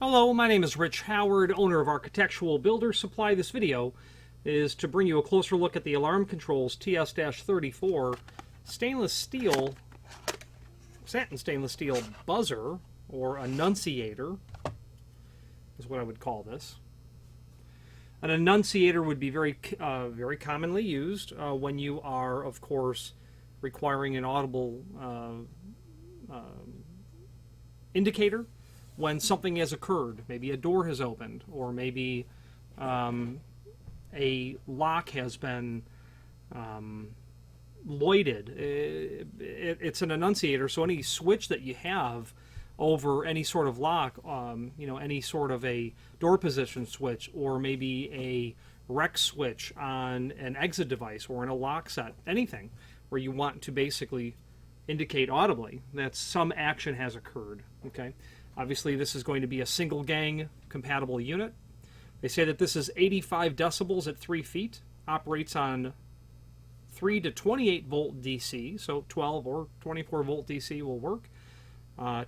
Hello, my name is Rich Howard, owner of Architectural Builder Supply. This video is to bring you a closer look at the Alarm Controls TS-34 satin stainless steel buzzer, or annunciator, is what I would call this. An annunciator would be very commonly used when you are, of course, requiring an audible indicator when something has occurred. Maybe a door has opened, or maybe a lock has been voided. It's an annunciator, so any switch that you have over any sort of lock, any sort of a door position switch, or maybe a rec switch on an exit device or in a lock set, anything where you want to basically indicate audibly that some action has occurred. Okay, obviously this is going to be a single gang compatible unit. They say that this is 85 decibels at 3 feet, operates on 3 to 28 volt DC, so 12 or 24 volt DC will work.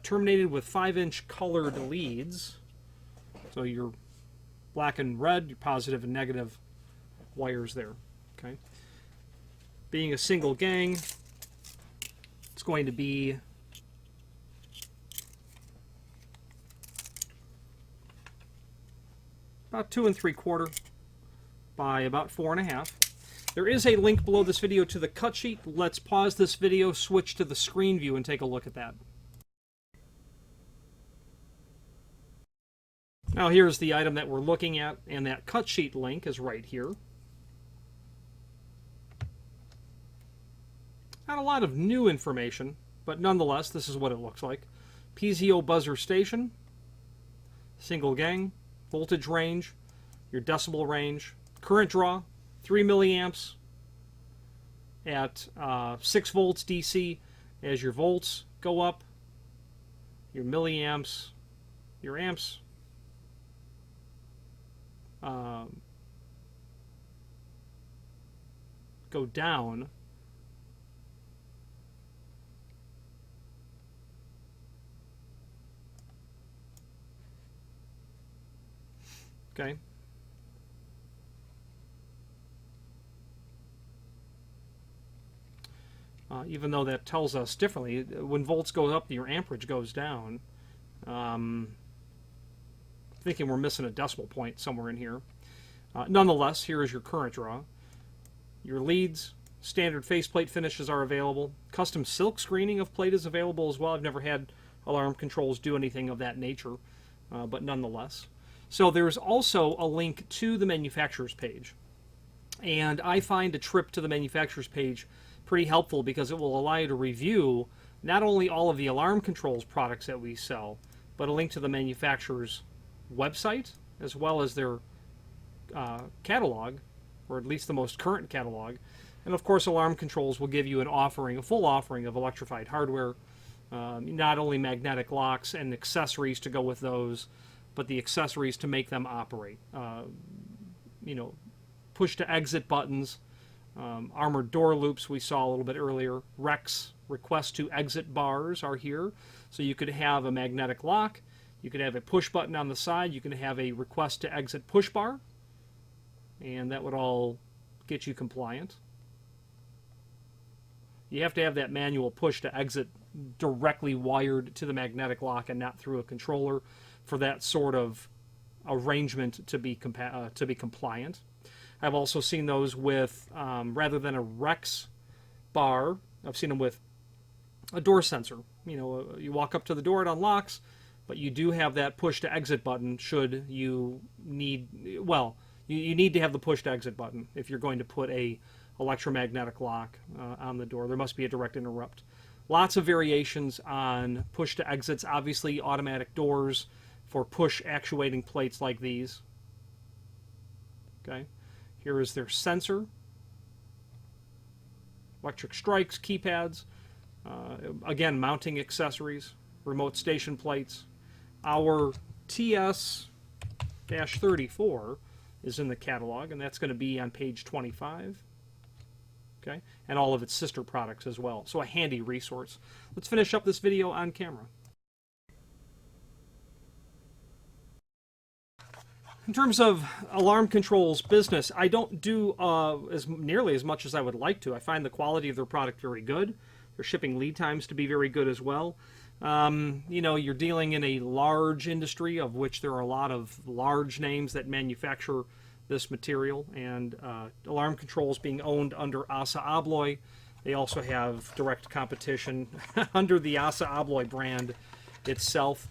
Terminated with 5-inch colored leads, so your black and red, your positive and negative wires there. Okay, being a single gang, it's going to be about 2 3/4 by about 4 1/2. There is a link below this video to the cut sheet. Let's pause this video, switch to the screen view, and take a look at that. Now here's the item that we're looking at, and that cut sheet link is right here. Not a lot of new information, but nonetheless, this is what it looks like. PZO buzzer station, single gang, voltage range, your decibel range, current draw, 3 milliamps at 6 volts DC. As your volts go up, your milliamps, your amps go down. Okay. Even though that tells us differently, when volts go up, your amperage goes down. Thinking we're missing a decimal point somewhere in here. Nonetheless, here is your current draw. Your leads, standard faceplate finishes are available. Custom silk screening of plate is available as well. I've never had Alarm Controls do anything of that nature, but nonetheless. So there's also a link to the manufacturer's page. And I find a trip to the manufacturer's page pretty helpful because it will allow you to review not only all of the Alarm Controls products that we sell, but a link to the manufacturer's website as well as their catalog, or at least the most current catalog. And of course, Alarm Controls will give you an offering, a full offering of electrified hardware, not only magnetic locks and accessories to go with those, but the accessories to make them operate. Push to exit buttons, armored door loops we saw a little bit earlier, REX, request to exit bars are here. So you could have a magnetic lock, you could have a push button on the side, you can have a request to exit push bar, and that would all get you compliant. You have to have that manual push to exit directly wired to the magnetic lock and not through a controller for that sort of arrangement to be compliant. I've also seen those with, rather than a REX bar, I've seen them with a door sensor. You walk up to the door, it unlocks, but you do have that push to exit button should you need, well, you need to have the push to exit button if you're going to put a electromagnetic lock on the door. There must be a direct interrupt. Lots of variations on push to exits. Obviously, automatic doors for push actuating plates like these. Okay, here is their sensor, electric strikes, keypads, again, mounting accessories, remote station plates. Our TS-34 is in the catalog, and that's going to be on page 25. Okay, and all of its sister products as well. So a handy resource. Let's finish up this video on camera. In terms of alarm controls business, I don't do as nearly as much as I would like to. I find the quality of their product very good. Their shipping lead times to be very good as well. You're dealing in a large industry of which there are a lot of large names that manufacture this material, and alarm controls being owned under Assa Abloy. They also have direct competition under the Assa Abloy brand itself.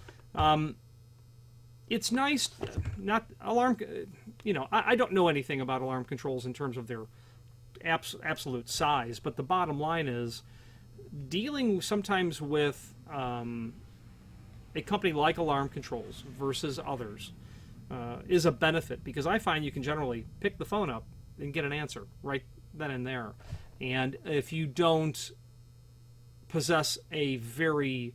It's nice, not alarm. I don't know anything about alarm controls in terms of their absolute size, but the bottom line is dealing sometimes with a company like Alarm Controls versus others is a benefit, because I find you can generally pick the phone up and get an answer right then and there. And if you don't possess a very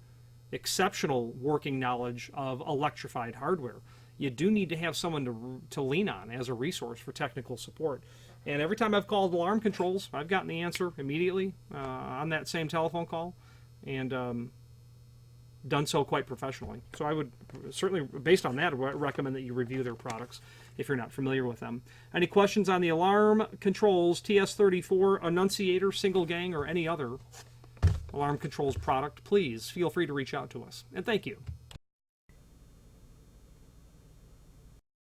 exceptional working knowledge of electrified hardware, you do need to have someone to lean on as a resource for technical support. And every time I've called Alarm Controls, I've gotten the answer immediately on that same telephone call, and done so quite professionally. So I would certainly, based on that, recommend that you review their products if you're not familiar with them. Any questions on the Alarm Controls TS34 Annunciator, Single Gang, or any other Alarm Controls product, please feel free to reach out to us. And thank you.